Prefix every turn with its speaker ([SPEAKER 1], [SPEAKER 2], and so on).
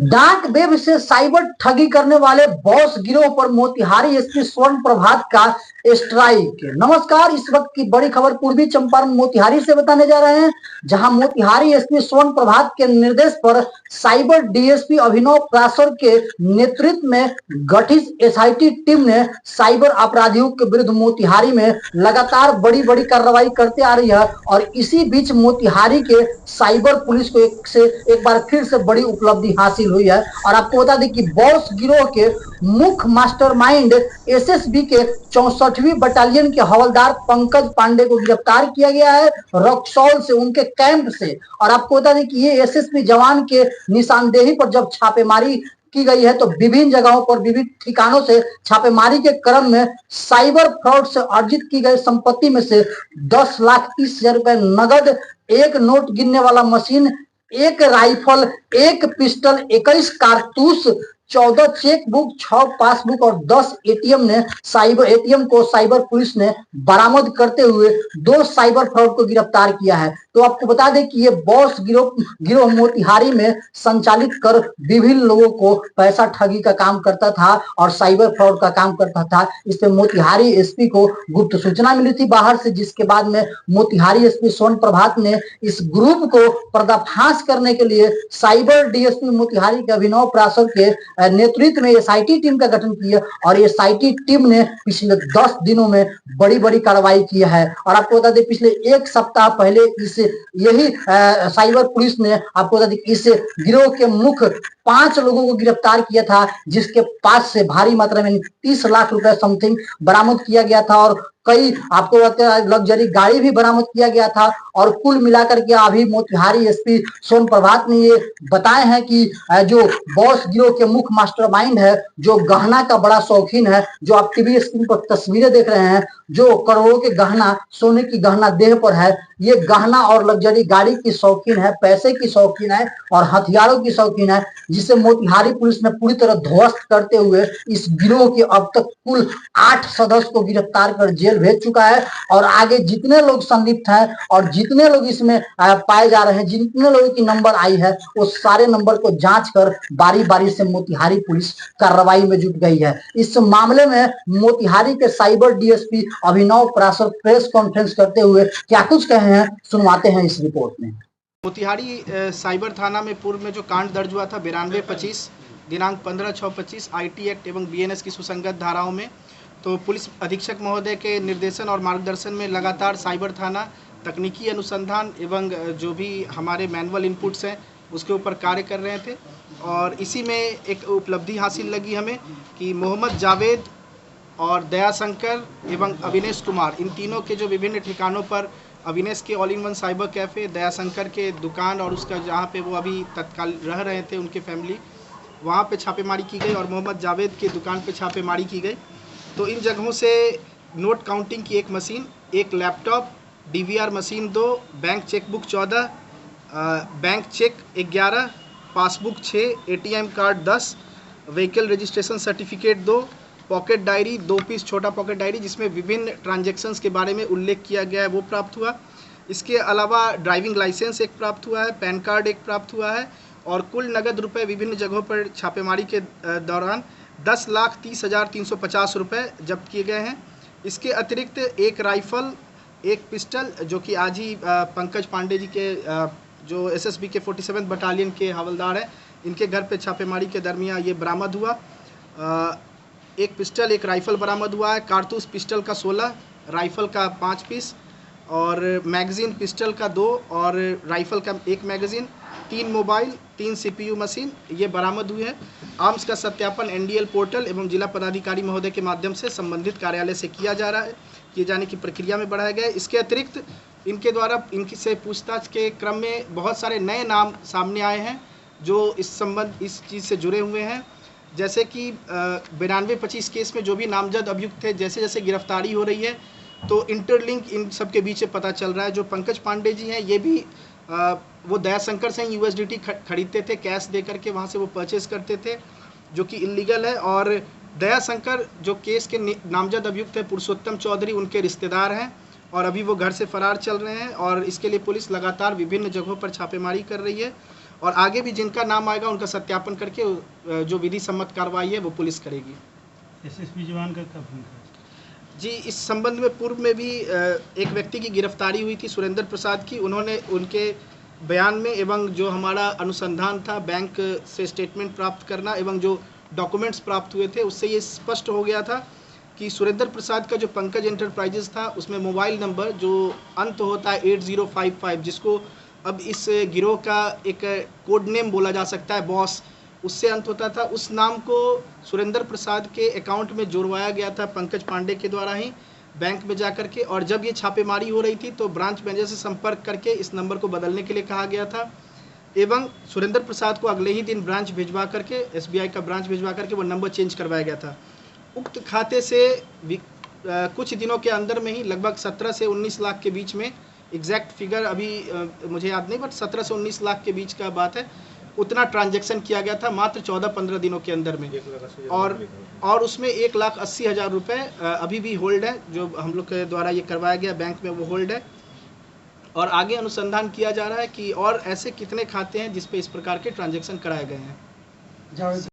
[SPEAKER 1] Dark web से cyber ठगी करने वाले बॉस गिरोह पर मोतिहारी एसपी स्वर्ण प्रभात का स्ट्राइक। नमस्कार, इस वक्त की बड़ी खबर पूर्वी चंपारण मोतिहारी से बताने जा रहे हैं, जहां मोतिहारी एसपी स्वर्ण प्रभात के निर्देश पर साइबर डीएसपी अभिनव प्रासर के नेतृत्व में गठित एसआईटी टीम ने साइबर अपराधियों के विरुद्ध मोतिहारी में लगातार बड़ी बड़ी कार्रवाई करते आ रही है। और इसी बीच मोतिहारी के साइबर पुलिस को एक बार फिर से बड़ी उपलब्धि हासिल हुई है। और आपको बता दें कि बॉस गिरोह के मुख्य मास्टरमाइंड एसएसबी के 64वीं बटालियन के हवलदार पंकज पांडे को गिरफ्तार किया गया है रक्सौल से, उनके कैंप से। और आपको बता दें कि ये एसएसबी जवान के निशानदेही पर जब छापेमारी की गई है तो विभिन्न जगहों पर विभिन्न ठिकानों से छापेमारी के क्रम में साइबर फ्रॉड से अर्जित की गई संपत्ति में से 10,30,000 रुपए नगद, एक नोट गिनने वाला मशीन, एक राइफल, एक पिस्टल, 21 कारतूस, 14 चेकबुक, 6 पासबुक और 10 एटीएम को साइबर पुलिस ने बरामद करते हुए 2 साइबर फ्रॉड को गिरफ्तार किया है। तो आपको बता दें कि ये बॉस गिरोह मोतिहारी में संचालित कर विभिन्न लोगों को पैसा ठगी का काम करता था और साइबर फ्रॉड का काम करता था। इससे मोतिहारी एसपी को गुप्त सूचना मिली थी बाहर से, जिसके बाद में मोतिहारी एसपी स्वर्ण प्रभात ने इस ग्रुप को पर्दाफाश करने के लिए साइबर डीएसपी मोतिहारी के अभिनव प्रासर के नेतृत्व में एसआईटी टीम का गठन किया। और एसआईटी टीम ने पिछले 10 दिनों में बड़ी बड़ी कार्रवाई की है। और आपको बता दें पिछले एक सप्ताह पहले यही साइबर पुलिस ने आपको बता दें इस गिरोह के मुख्य 5 लोगों को गिरफ्तार किया था, जिसके पास से भारी मात्रा में 30 लाख रुपए समथिंग बरामद किया गया था और कई आपको लग्जरी गाड़ी भी बरामद किया गया था। और कुल मिलाकर के अभी मोतिहारी एसपी सोन प्रभात ने ये बताए हैं कि जो बॉस गिरोह के मुख्य मास्टरमाइंड है, जो गहना का बड़ा शौकीन है, जो आप टीवी स्क्रीन पर तस्वीरें देख रहे हैं, जो करोड़ों के गहना, सोने की गहना देह पर है, ये गहना और लग्जरी गाड़ी की शौकीन है, पैसे की शौकीन है और हथियारों की शौकीन है, जिसे मोतिहारी पुलिस ने पूरी तरह ध्वस्त करते हुए इस गिरोह के अब तक कुल 8 सदस्य को गिरफ्तार कर जेल भेज चुका है। और आगे जितने लोग संलिप्त हैं और जितने लोग इसमें पाए जा रहे हैं, जितने लोगों की नंबर आई है, वो सारे नंबर को जांच कर बारी बारी से मोतिहारी पुलिस कार्रवाई में जुट गई है। इस मामले में मोतिहारी के साइबर डीएसपी अभिनव प्रासर प्रेस कॉन्फ्रेंस करते हुए क्या कुछ कहे हैं, सुनवाते हैं इस रिपोर्ट में।
[SPEAKER 2] मोतिहारी साइबर थाना में पूर्व में जो कांड दर्ज हुआ था 9225 दिनांक 15/6/25 आईटी एक्ट एवं बीएनएस की सुसंगत धाराओं में, तो पुलिस अधीक्षक महोदय के निर्देशन और मार्गदर्शन में लगातार साइबर थाना तकनीकी अनुसंधान एवं जो भी हमारे मैनुअल इनपुट्स हैं उसके ऊपर कार्य कर रहे थे। और इसी में एक उपलब्धि हासिल लगी हमें कि मोहम्मद जावेद और दयाशंकर एवं अविनेश कुमार, इन तीनों के जो विभिन्न ठिकानों पर अविनेश के all in one cyber cafe, Dayashankar के दुकान और उसका जहाँ पे वो अभी तत्काल रह रहे थे उनके फैमिली, वहाँ पे छापेमारी की गई और मोहम्मद जावेद के दुकान पे छापेमारी की गई। तो इन जगहों से नोट काउंटिंग की एक मशीन, एक laptop, DVR machine 2, bank chequebook 14, bank cheque 11, passbook 6, ATM card 10, vehicle registration certificate 2, pocket diary 2 piece छोटा पॉकेट डायरी जिसमें विभिन्न ट्रांजैक्शंस के बारे में उल्लेख किया गया है वो प्राप्त हुआ। इसके अलावा ड्राइविंग लाइसेंस एक प्राप्त हुआ है, पैन कार्ड एक प्राप्त हुआ है और कुल नगद रुपए विभिन्न जगहों पर छापेमारी के दौरान 10,30,350 रुपये जब्त किए गए हैं। इसके अतिरिक्त एक राइफ़ल, एक पिस्टल, जो कि आज ही पंकज पांडे जी के जो एसएसबी के 47 बटालियन के हवलदार हैं, इनके घर पे छापेमारी के दरमियान ये बरामद हुआ। एक पिस्टल, एक राइफ़ल बरामद हुआ है। कारतूस पिस्टल का 16, राइफ़ल का 5 पीस और मैगज़ीन पिस्टल का 2 और राइफ़ल का 1 मैगज़ीन, 3 मोबाइल, 3 सीपीयू मशीन ये बरामद हुए हैं। आर्म्स का सत्यापन एनडीएल पोर्टल एवं जिला पदाधिकारी महोदय के माध्यम से संबंधित कार्यालय से किया जा रहा है, किए जाने की प्रक्रिया में बढ़ाया गया है। इसके अतिरिक्त इनके द्वारा इनकी से पूछताछ के क्रम में बहुत सारे नए नाम सामने आए हैं जो इस चीज़ से जुड़े हुए हैं। जैसे कि 9225 केस में जो भी नामजद अभियुक्त थे, जैसे जैसे गिरफ्तारी हो रही है तो इंटरलिंक इन सब के बीच पता चल रहा है। जो पंकज पांडे जी हैं, ये भी वो दयाशंकर से यूएसडीटी खरीदते थे, कैश दे करके वहाँ से वो परचेज़ करते थे, जो कि इलीगल है। और दयाशंकर जो केस के नामजद अभियुक्त है पुरुषोत्तम चौधरी, उनके रिश्तेदार हैं और अभी वो घर से फरार चल रहे हैं। और इसके लिए पुलिस लगातार विभिन्न जगहों पर छापेमारी कर रही है और आगे भी जिनका नाम आएगा उनका सत्यापन करके जो विधि सम्मत कार्रवाई है वो पुलिस करेगी।
[SPEAKER 3] एसएसपी जवान का कब भूमिका?
[SPEAKER 2] जी, इस संबंध में पूर्व में भी एक व्यक्ति की गिरफ्तारी हुई थी, सुरेंद्र प्रसाद की। उन्होंने उनके बयान में एवं जो हमारा अनुसंधान था, बैंक से स्टेटमेंट प्राप्त करना एवं जो डॉक्यूमेंट्स प्राप्त हुए थे, उससे ये स्पष्ट हो गया था कि सुरेंद्र प्रसाद का जो पंकज एंटरप्राइजेस था उसमें मोबाइल नंबर जो अंत होता है 8055, जिसको अब इस गिरोह का एक कोड नेम बोला जा सकता है, बॉस, उससे अंत होता था। उस नाम को सुरेंद्र प्रसाद के अकाउंट में जोड़वाया गया था पंकज पांडे के द्वारा ही बैंक में जा करके, और जब ये छापेमारी हो रही थी तो ब्रांच मैनेजर से संपर्क करके इस नंबर को बदलने के लिए कहा गया था एवं सुरेंद्र प्रसाद को अगले ही दिन ब्रांच भिजवा करके, एसबीआई का ब्रांच भिजवा करके वो नंबर चेंज करवाया गया था। उक्त खाते से कुछ दिनों के अंदर में ही लगभग 17 से 19 लाख के बीच में, एग्जैक्ट फिगर अभी मुझे याद नहीं, बट 17 से 19 लाख के बीच का बात है, उतना ट्रांजैक्शन किया गया था मात्र 14-15 दिनों के अंदर में। और उसमें 1,80,000 रुपये अभी भी होल्ड है, जो हम लोग के द्वारा ये करवाया गया बैंक में, वो होल्ड है। और आगे अनुसंधान किया जा रहा है कि और ऐसे कितने खाते हैं जिस पे इस प्रकार के ट्रांजैक्शन कराए गए हैं।